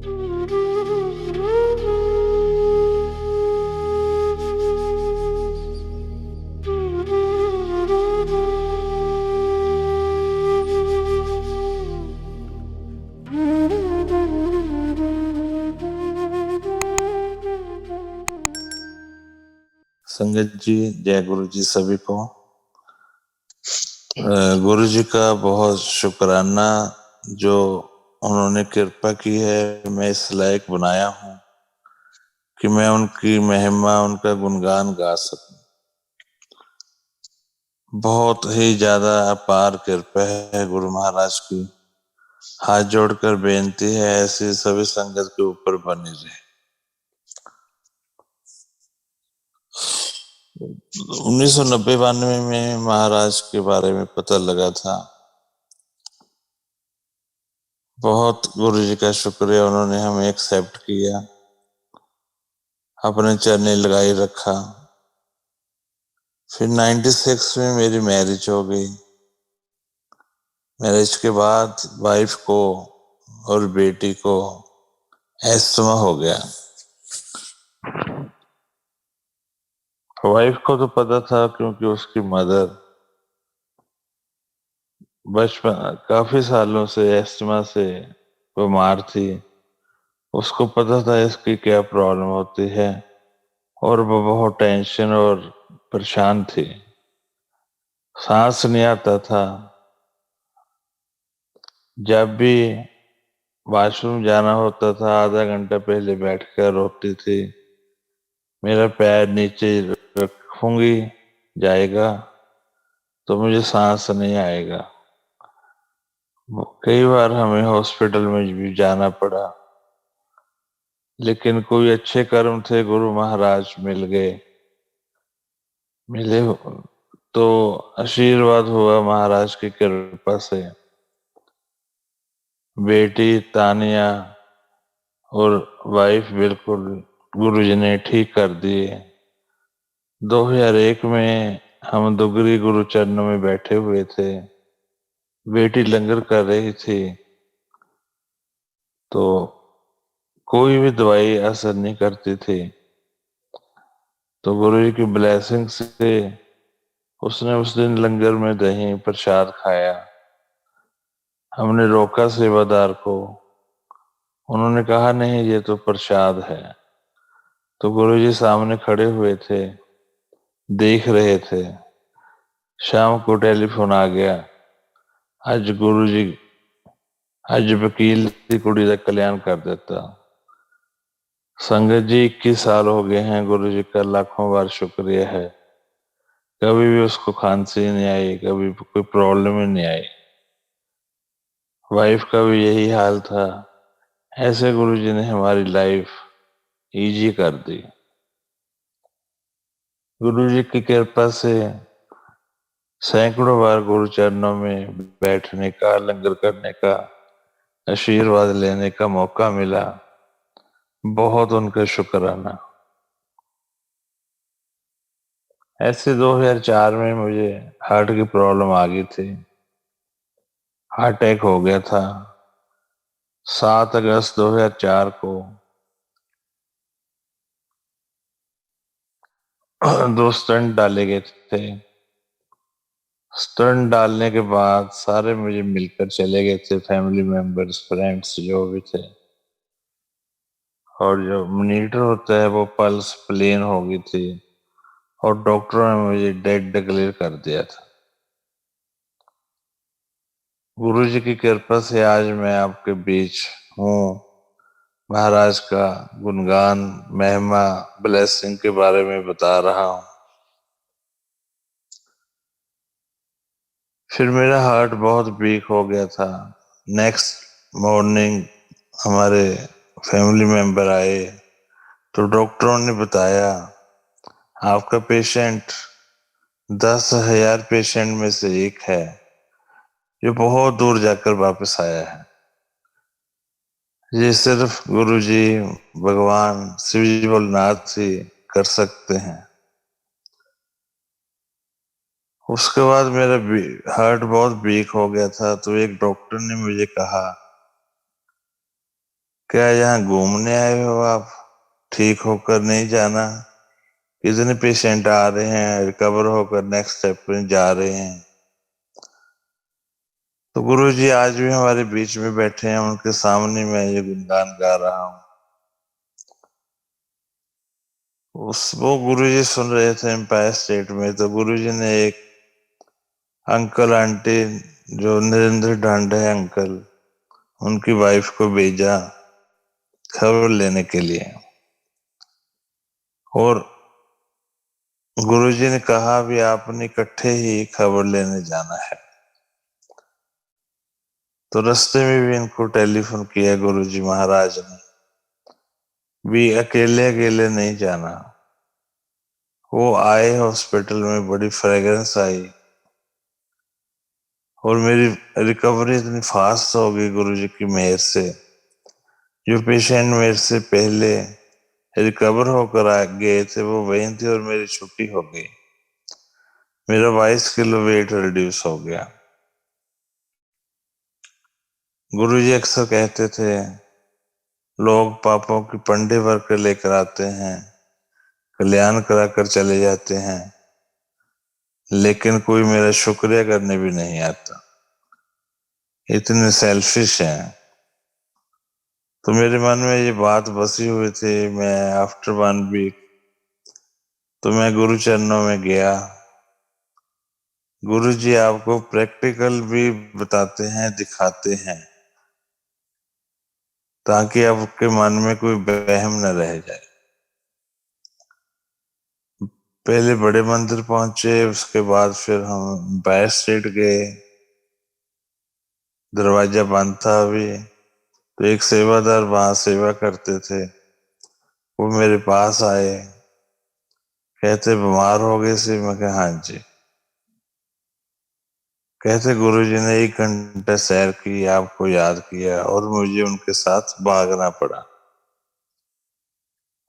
संगत जी, जय गुरु जी सभी को। गुरु जी का बहुत शुक्राना जो उन्होंने कृपा की है, मैं इस लायक बनाया हूँ कि मैं उनकी महिमा, उनका गुणगान गा सकूं। बहुत ही ज्यादा अपार कृपा है गुरु महाराज की। हाथ जोड़कर बेनती है, ऐसी सभी संगत के ऊपर बनी रहे। 1990-92 में महाराज के बारे में पता लगा था। बहुत गुरु जी का शुक्रिया, उन्होंने हमें एक्सेप्ट किया, अपने चरणी लगाई रखा। फिर 96 में मेरी मैरिज हो गई। मैरिज के बाद वाइफ को और बेटी को एस्थमा हो गया। वाइफ को तो पता था क्योंकि उसकी मदर बचपन काफी सालों से एस्थमा से बीमार थी। उसको पता था इसकी क्या प्रॉब्लम होती है और वो बहुत टेंशन और परेशान थी। सांस नहीं आता था। जब भी वॉशरूम जाना होता था, आधा घंटा पहले बैठकर रोती थी, मेरा पैर नीचे रखूंगी जाएगा तो मुझे सांस नहीं आएगा। कई बार हमें हॉस्पिटल में भी जाना पड़ा, लेकिन कोई अच्छे कर्म थे, गुरु महाराज मिले तो आशीर्वाद हुआ महाराज की कृपा से। बेटी तानिया और वाइफ बिल्कुल गुरुजी ने ठीक कर दिए। 2001 में हम दुगरी गुरु चरणों में बैठे हुए थे। बेटी लंगर कर रही थी तो कोई भी दवाई असर नहीं करती थी। तो गुरु जी की ब्लेसिंग से उसने उस दिन लंगर में दही प्रसाद खाया। हमने रोका सेवादार को, उन्होंने कहा नहीं ये तो प्रसाद है। तो गुरु जी सामने खड़े हुए थे, देख रहे थे। शाम को टेलीफोन आ गया, आज गुरु जी आज वकील की कुड़ी का कल्याण कर देता। संगत जी 21 साल हो गए हैं, गुरु जी का लाखों बार शुक्रिया है। कभी भी उसको खांसी नहीं आई, कभी कोई प्रॉब्लम ही नहीं आई। वाइफ का भी यही हाल था। ऐसे गुरु जी ने हमारी लाइफ इजी कर दी। गुरु जी की कृपा से सैकड़ों बार गुरु चरणों में बैठने का, लंगर करने का, आशीर्वाद लेने का मौका मिला। बहुत उनका शुक्राना। ऐसे 2004 में मुझे हार्ट की प्रॉब्लम आ गई थी। हार्ट अटैक हो गया था 7 अगस्त 2004 को। 2 स्टंट डाले गए थे। स्टंट डालने के बाद सारे मुझे मिलकर चले गए थे, फैमिली मेंबर्स, फ्रेंड्स जो भी थे। और जो मॉनिटर होता है वो पल्स प्लेन हो गई थी और डॉक्टरों ने मुझे डेड डिक्लेयर कर दिया था। गुरु जी की कृपा से आज मैं आपके बीच हूँ। महाराज का गुणगान, महिमा, ब्लेसिंग के बारे में बता रहा हूँ। फिर मेरा हार्ट बहुत वीक हो गया था। नेक्स्ट मॉर्निंग हमारे फैमिली मेंबर आए तो डॉक्टरों ने बताया आपका पेशेंट 10,000 पेशेंट में से एक है जो बहुत दूर जाकर वापस आया है। ये सिर्फ गुरु जी, भगवान शिव जी भोलेनाथ ही कर सकते हैं। उसके बाद मेरा हार्ट बहुत वीक हो गया था तो एक डॉक्टर ने मुझे कहा क्या यहाँ घूमने आए हो आप? ठीक होकर नहीं जाना? कितने पेशेंट आ रहे हैं, रिकवर होकर नेक्स्ट स्टेप पे जा रहे हैं। तो गुरुजी आज भी हमारे बीच में बैठे हैं, उनके सामने मैं ये गुणगान गा रहा हूँ। वो गुरुजी सुन रहे थे एम्पायर स्टेट में, तो गुरुजी ने एक अंकल आंटी, जो नरेंद्र ढांड है अंकल, उनकी वाइफ को भेजा खबर लेने के लिए। और गुरुजी ने कहा भी आपने इकट्ठे ही खबर लेने जाना है। तो रास्ते में भी इनको टेलीफोन किया गुरुजी महाराज ने भी, अकेले अकेले नहीं जाना। वो आए हॉस्पिटल में, बड़ी फ्रेग्रेंस आई और मेरी रिकवरी इतनी फास्ट हो गई गुरुजी की मेहर से। जो पेशेंट मेरे से पहले रिकवर होकर आ गए थे वो वहीं थे और मेरी छुट्टी हो गई। मेरा 22 किलो वेट रिड्यूस हो गया। गुरुजी अक्सर कहते थे लोग पापों की पंडे भर कर लेकर आते हैं, कल्याण करा कर चले जाते हैं, लेकिन कोई मेरा शुक्रिया करने भी नहीं आता, इतने सेल्फिश हैं। तो मेरे मन में ये बात बसी हुई थी। मैं आफ्टर 1 वीक तो मैं गुरु चरणों में गया। गुरु जी आपको प्रैक्टिकल भी बताते हैं, दिखाते हैं, ताकि आपके मन में कोई वहम न रह जाए। पहले बड़े मंदिर पहुंचे, उसके बाद फिर हम एम्पायर स्टेट गए। दरवाजा बंद था अभी, तो एक सेवादार वहां सेवा करते थे, वो मेरे पास आए, कहते बीमार हो गए सी? मैं कहा हाँ जी। कहते गुरुजी ने 1 घंटा सैर की, आपको याद किया और मुझे उनके साथ भागना पड़ा।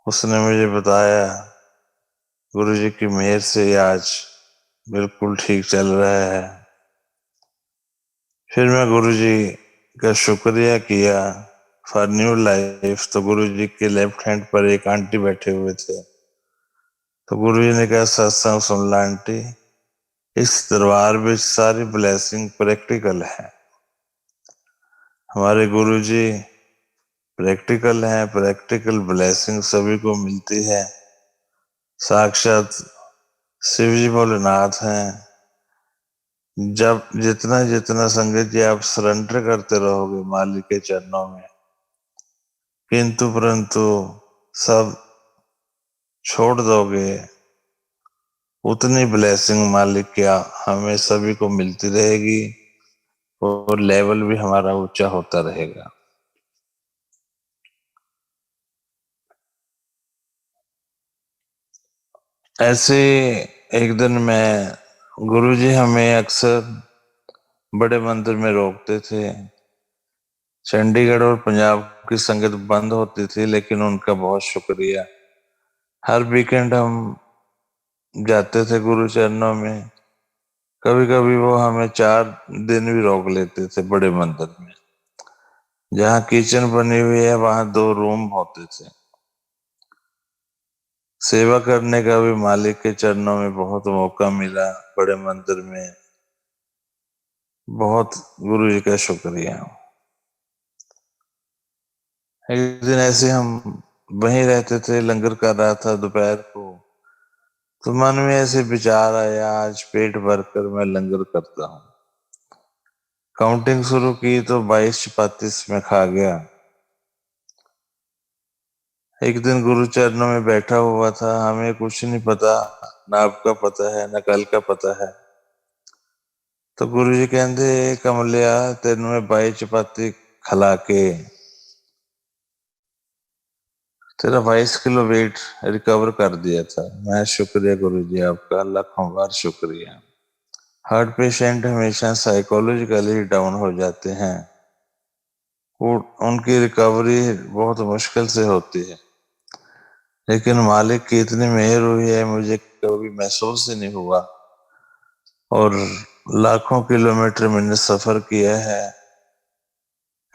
उसने मुझे बताया गुरुजी की मेहर से आज बिल्कुल ठीक चल रहा है। फिर मैं गुरुजी का शुक्रिया किया फॉर न्यू लाइफ। तो गुरुजी के लेफ्ट हैंड पर एक आंटी बैठे हुए थे, तो गुरुजी ने कहा सत्संग सुन ला आंटी, इस दरबार में सारी ब्लेसिंग प्रैक्टिकल है। हमारे गुरुजी प्रैक्टिकल हैं, प्रैक्टिकल ब्लेसिंग सभी को मिलती है। साक्षात शिव जी भोलेनाथ हैं। जब जितना जितना संगत जी आप सरेंडर करते रहोगे मालिक के चरणों में, किंतु परंतु सब छोड़ दोगे, उतनी ब्लेसिंग मालिक क्या हमें सभी को मिलती रहेगी और लेवल भी हमारा ऊंचा होता रहेगा। ऐसे एक दिन मैं, गुरुजी हमें अक्सर बड़े मंदिर में रोकते थे। चंडीगढ़ और पंजाब की संगत बंद होती थी, लेकिन उनका बहुत शुक्रिया। हर वीकेंड हम जाते थे गुरु चरणों में। कभी कभी वो हमें 4 दिन भी रोक लेते थे बड़े मंदिर में। जहाँ किचन बनी हुई है वहां 2 रूम होते थे। सेवा करने का भी मालिक के चरणों में बहुत मौका मिला बड़े मंदिर में। बहुत गुरु जी का शुक्रिया। एक दिन ऐसे हम वहीं रहते थे, लंगर कर रहा था दोपहर को, तो मन में ऐसे विचार आया आज पेट भर कर मैं लंगर करता हूँ। काउंटिंग शुरू की तो 22 चपाती मैं खा गया। एक दिन गुरु चरणों में बैठा हुआ था, हमें कुछ नहीं पता, ना आपका पता है ना कल का पता है। तो गुरु जी कहते कमलिया तेन में 22 चपाती खिला के तेरा 22 किलो वेट रिकवर कर दिया था। मैं शुक्रिया गुरु जी आपका, लाखों बार शुक्रिया। हार्ट पेशेंट हमेशा साइकोलॉजिकली डाउन हो जाते हैं, वो उनकी रिकवरी बहुत मुश्किल से होती है, लेकिन मालिक की इतनी मेहर हुई है मुझे कभी महसूस ही नहीं हुआ। और लाखों किलोमीटर मैंने सफर किया है,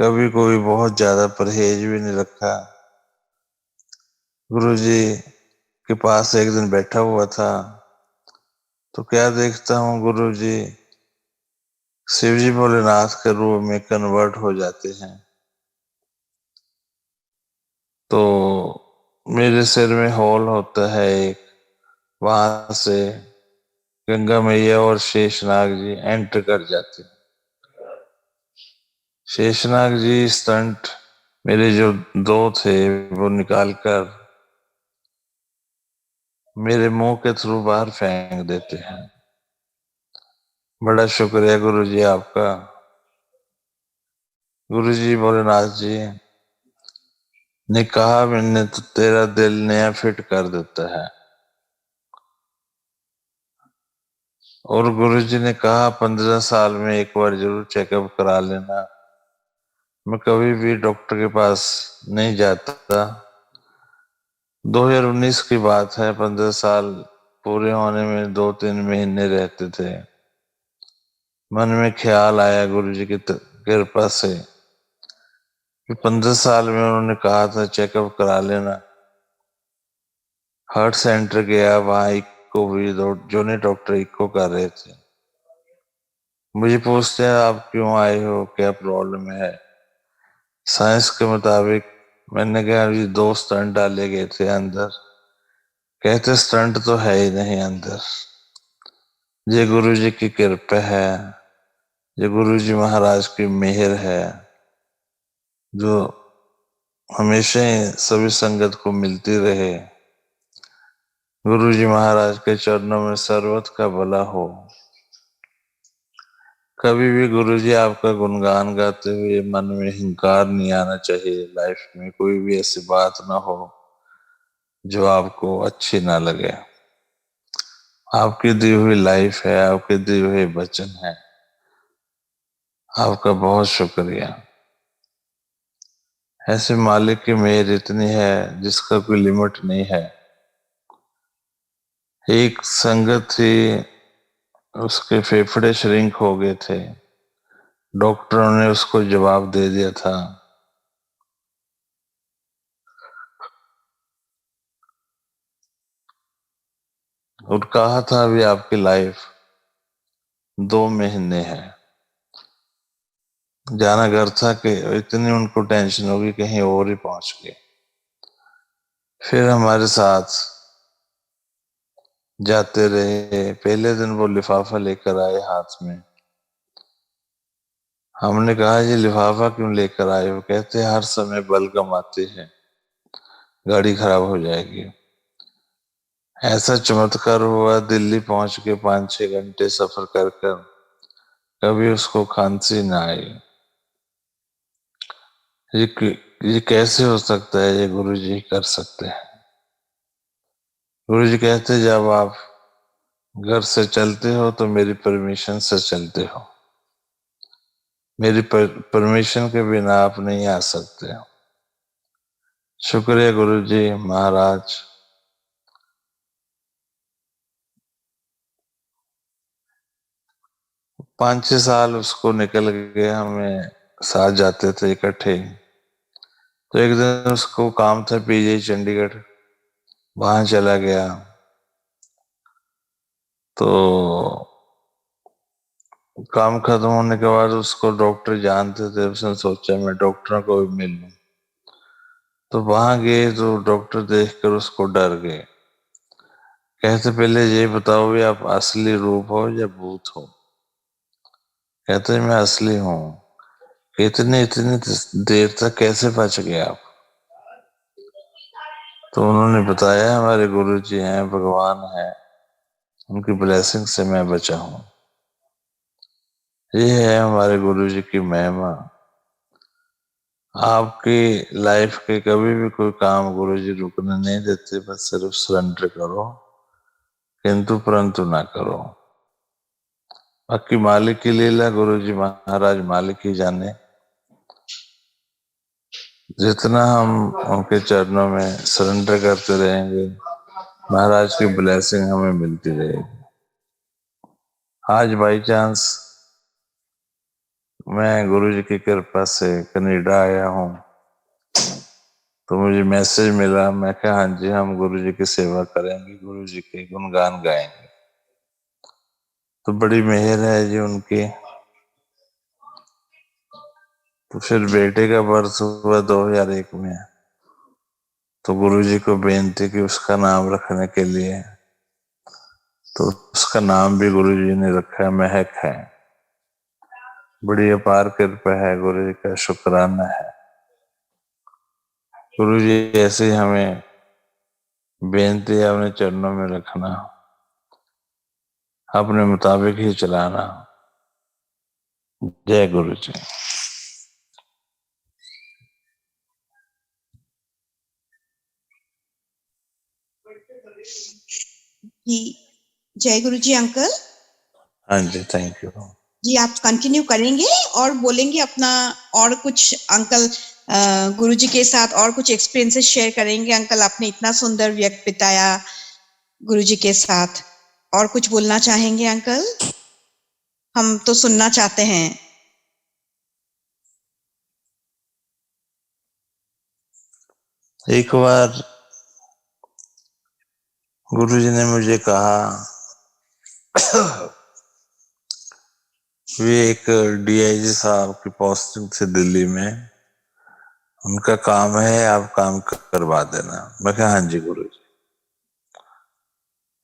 कभी कोई बहुत ज्यादा परहेज भी नहीं रखा। गुरुजी के पास एक दिन बैठा हुआ था तो क्या देखता हूँ, गुरुजी शिवजी भोलेनाथ के रूप में कन्वर्ट हो जाते हैं। तो मेरे सिर में होल होता है एक, वहां से गंगा मैया और शेषनाग जी एंटर कर जाते हैं। शेषनाग जी स्टंट मेरे जो दो थे वो निकाल कर मेरे मुंह के थ्रू बाहर फेंक देते हैं। बड़ा शुक्रिया गुरु जी आपका। गुरु जी भोलेनाथ जी ने कहा, मैंने तो तेरा दिल नया फिट कर देता है। और गुरु जी ने कहा 15 साल में एक बार जरूर चेकअप करा लेना। मैं कभी भी डॉक्टर के पास नहीं जाता। 2019 की बात है, 15 साल पूरे होने में 2-3 महीने रहते थे। मन में ख्याल आया गुरु जी की कृपा से कि 15 साल में उन्होंने कहा था चेकअप करा लेना। हार्ट सेंटर गया, वहां इको भी जो नहीं डॉक्टर इको कर रहे थे। मुझे पूछते हैं आप क्यों आए हो, क्या प्रॉब्लम है। साइंस के मुताबिक मैंने कहा जी 2 स्टंट डाले गए थे अंदर। कहते स्टंट तो है ही नहीं अंदर, ये गुरु जी की कृपा है, ये गुरु जी महाराज की मेहर है जो हमेशा ही सभी संगत को मिलती रहे। गुरु जी महाराज के चरणों में सर्वत का भला हो। कभी भी गुरु जी आपका गुणगान गाते हुए मन में हिंकार नहीं आना चाहिए। लाइफ में कोई भी ऐसी बात ना हो जो आपको अच्छी ना लगे। आपकी दी हुई लाइफ है, आपके दिए हुए वचन है। आपका बहुत शुक्रिया। ऐसे मालिक की मेहर इतनी है जिसका कोई लिमिट नहीं है। एक संगत थी, उसके फेफड़े श्रिंक हो गए थे। डॉक्टरों ने उसको जवाब दे दिया था और कहा था अभी आपकी लाइफ 2 महीने है। जाना घर था कि इतनी उनको टेंशन होगी कहीं और ही पहुंच गए। फिर हमारे साथ जाते रहे। पहले दिन वो लिफाफा लेकर आए हाथ में। हमने कहा ये लिफाफा क्यों लेकर आए हो। कहते हर समय बलगम आती है, गाड़ी खराब हो जाएगी। ऐसा चमत्कार हुआ, दिल्ली पहुंच के 5-6 घंटे सफर कर कर कभी उसको खांसी ना आई। ये कैसे हो सकता है, ये गुरु जी कर सकते हैं। गुरु जी कहते जब आप घर से चलते हो तो मेरी परमिशन से चलते हो, मेरी परमिशन के बिना आप नहीं आ सकते। शुक्रिया गुरु जी महाराज। 5-6 साल उसको निकल गए, हमें साथ जाते थे इकट्ठे। तो एक दिन उसको काम था पीजी चंडीगढ़, वहां चला गया। तो काम खत्म होने के बाद उसको डॉक्टर जानते थे, उसने सोचा मैं डॉक्टरों को भी मिल लूं। तो वहां गए तो डॉक्टर देखकर उसको डर गए। कहते पहले ये बताओ भी आप असली रूप हो या भूत हो। कहते मैं असली हूँ। इतनी इतनी देर तक कैसे बच गए आप। तो उन्होंने बताया हमारे गुरु जी हैं, भगवान हैं, उनकी ब्लेसिंग से मैं बचा हूँ। ये है हमारे गुरु जी की महिमा। आपकी लाइफ के कभी भी कोई काम गुरु जी रुकने नहीं देते, बस सिर्फ सरेंडर करो, किंतु परंतु ना करो। बाकी मालिक की लीला, गुरु जी महाराज मालिक ही जाने। जितना हम उनके चरणों में सरेंडर करते रहेंगे, महाराज की ब्लेसिंग हमें मिलती रहेगी। आज बाई चांस मैं गुरुजी की कृपा से कनाडा आया हूँ, तो मुझे मैसेज मिला। मैं कहा हाँ जी, हम गुरुजी की सेवा करेंगे, गुरुजी के गुणगान गाएंगे। तो बड़ी मेहर है जी उनकी। तो फिर बेटे का बर्थ हुआ 2001 में। तो गुरुजी को बेनती कि उसका नाम रखने के लिए, तो उसका नाम भी गुरुजी ने रखा है, महक है। बड़ी अपार कृपा है, गुरुजी का शुक्राना है। गुरुजी ऐसे ही हमें बेनती है अपने चरणों में रखना, अपने मुताबिक ही चलाना। जय गुरु जी। जी जय गुरु जी अंकल। हाँ जी, थैंक यू। जी आप कंटिन्यू करेंगे और बोलेंगे अपना और कुछ अंकल गुरु जी के साथ और कुछ एक्सपीरियंसेस शेयर करेंगे। अंकल आपने इतना सुंदर व्यक्त बिताया गुरु जी के साथ, और कुछ बोलना चाहेंगे अंकल? हम तो सुनना चाहते हैं। एक बार गुरुजी ने मुझे कहा, वे एक डीआईजी साहब की पोस्टिंग थी दिल्ली में, उनका काम है, आप काम करवा देना। मैं कहा हाँ जी गुरुजी।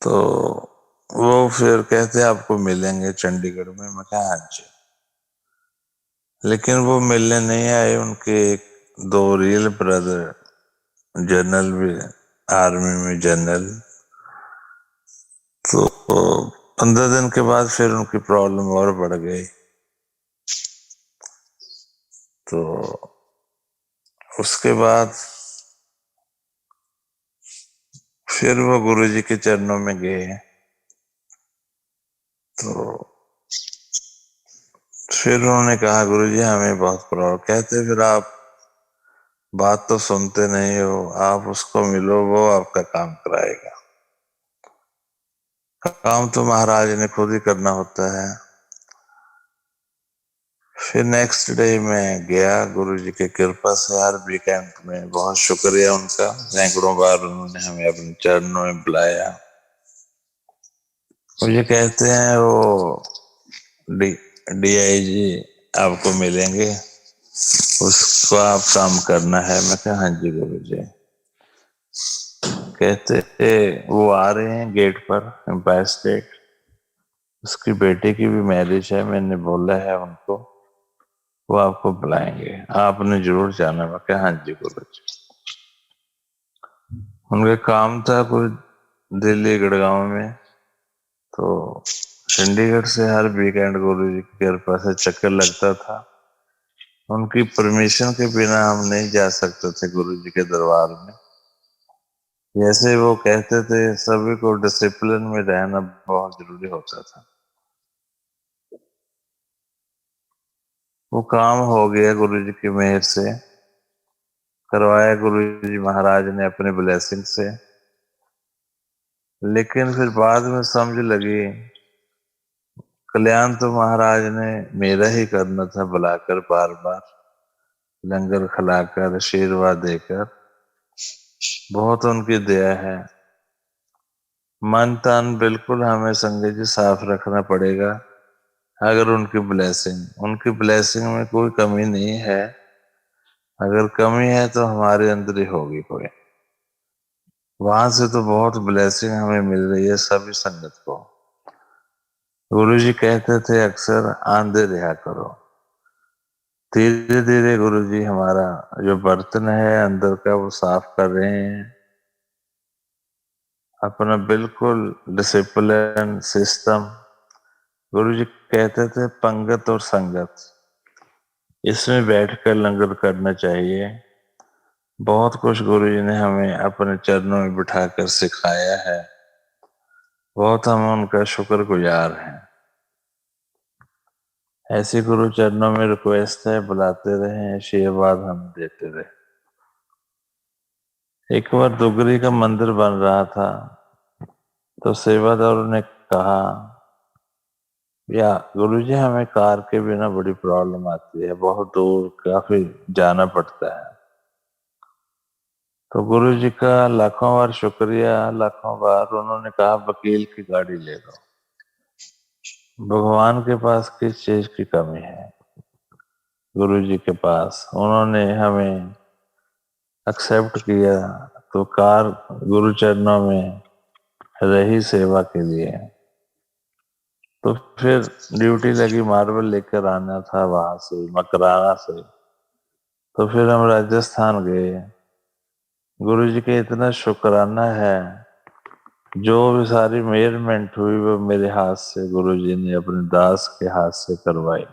तो वो फिर कहते आपको मिलेंगे चंडीगढ़ में। मैं कहा हाँ जी। लेकिन वो मिलने नहीं आए। उनके एक दो रियल ब्रदर जनरल भी, आर्मी में जनरल। तो 15 दिन के बाद फिर उनकी प्रॉब्लम और बढ़ गई। तो उसके बाद फिर वो गुरुजी के चरणों में गए। तो फिर उन्होंने कहा गुरुजी हमें बहुत प्रॉब्लम। कहते फिर आप बात तो सुनते नहीं हो, आप उसको मिलो, वो आपका काम कराएगा। काम तो महाराज ने खुद ही करना होता है। फिर नेक्स्ट डे मैं गया गुरुजी की कृपा से आरबी कैंप में। बहुत शुक्रिया उनका, सैकड़ों बार उन्होंने हमें अपने चरणों में बुलाया। मुझे कहते हैं वो डी डीआईजी आपको मिलेंगे, उसको आप काम करना है। मैं कहा हाँ जी गुरुजी। कहते वो आ रहे हैं गेट पर, एम्पायर स्टेट, उसकी बेटे की भी मैरिज है, मैंने बोला है उनको, वो आपको बुलाएंगे, आपने जरूर जाना। मैं कहा हाँ जी गुरुजी। उनका काम था कुछ दिल्ली गुड़गांव में। तो चंडीगढ़ से हर वीकेंड गुरुजी की कृपा से चक्कर लगता था। उनकी परमिशन के बिना हम नहीं जा सकते थे गुरुजी के दरबार में। जैसे वो कहते थे सभी को डिसिप्लिन में रहना बहुत जरूरी होता था। वो काम हो गया गुरुजी की मेहर से, करवाया गुरुजी महाराज ने अपने ब्लेसिंग से। लेकिन फिर बाद में समझ लगी कल्याण तो महाराज ने मेरा ही करना था, बुलाकर बार बार लंगर खिलाकर आशीर्वाद देकर। बहुत उनकी दया है। मन तन बिल्कुल हमें संगत जी साफ रखना पड़ेगा। अगर उनकी ब्लेसिंग में कोई कमी नहीं है, अगर कमी है तो हमारे अंदर ही होगी कोई। वहां से तो बहुत ब्लेसिंग हमें मिल रही है सभी संगत को। गुरु जी कहते थे अक्सर आंधे रिहा करो। धीरे धीरे गुरु जी हमारा जो बर्तन है अंदर का वो साफ कर रहे हैं। अपना बिल्कुल डिसिप्लिन सिस्टम। गुरु जी कहते थे पंगत और संगत, इसमें बैठकर लंगर करना चाहिए। बहुत कुछ गुरु जी ने हमें अपने चरणों में बिठाकर सिखाया है। बहुत हम उनका शुक्रगुजार हैं। ऐसे गुरु चरणों में रिक्वेस्ट है, बुलाते रहे, आशीर्वाद हम देते रहे। एक बार दुगरी का मंदिर बन रहा था, तो सेवादारों ने कहा या गुरुजी हमें कार के बिना बड़ी प्रॉब्लम आती है, बहुत दूर काफी जाना पड़ता है। तो गुरुजी का लाखों बार शुक्रिया, लाखों बार उन्होंने कहा वकील की गाड़ी ले लो। भगवान के पास किस चीज की कमी है? गुरुजी के पास उन्होंने हमें एक्सेप्ट किया, तो कार गुरु चरणों में रही सेवा के लिए। तो फिर ड्यूटी लगी मार्बल लेकर आना था वहां से, मकराना से। तो फिर हम राजस्थान गए। गुरुजी के इतना शुक्राना है, जो भी सारी मेजरमेंट हुई वो मेरे हाथ से गुरुजी ने अपने दास के हाथ से करवाई।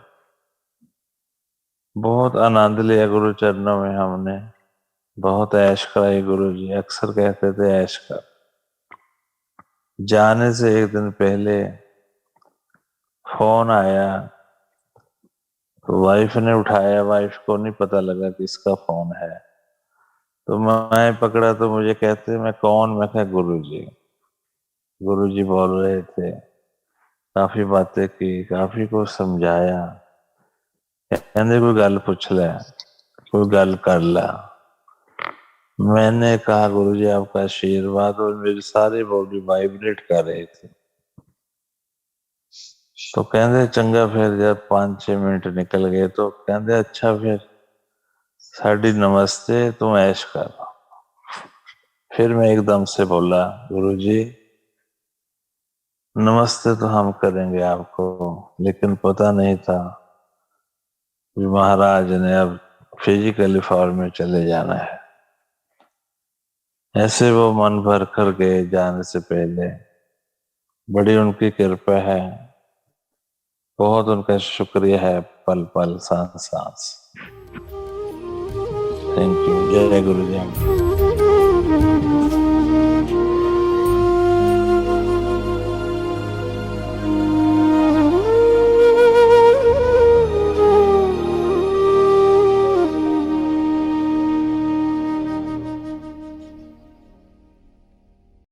बहुत आनंद लिया गुरु चरणों में हमने, बहुत ऐश कराई। गुरुजी अक्सर कहते थे ऐश कर। जाने से एक दिन पहले फोन आया, तो वाइफ ने उठाया। वाइफ को नहीं पता लगा किसका फोन है। तो मैं पकड़ा तो मुझे कहते मैं कौन? मैं कहा गुरुजी। गुरुजी बोल रहे थे, काफी बातें की, काफी कुछ समझाया। कहते कोई गल पूछ ले, कोई गल कर ला। मैंने कहा गुरुजी आपका आशीर्वाद, और मेरी सारी बॉडी वाइब्रेट कर रही थी। तो कहते चंगा, फिर जब 5-6 मिनट निकल गए तो कहते अच्छा फिर साड़ी नमस्ते, तुम ऐश कर। फिर मैं एकदम से बोला गुरुजी नमस्ते तो हम करेंगे आपको, लेकिन पता नहीं था कि महाराज ने अब फिजिकली फॉर्म में चले जाना है। ऐसे वो मन भर कर गए जाने से पहले। बड़ी उनकी कृपा है, बहुत उनका शुक्रिया है, पल पल सांस सांस। Thank you. जय गुरु जी।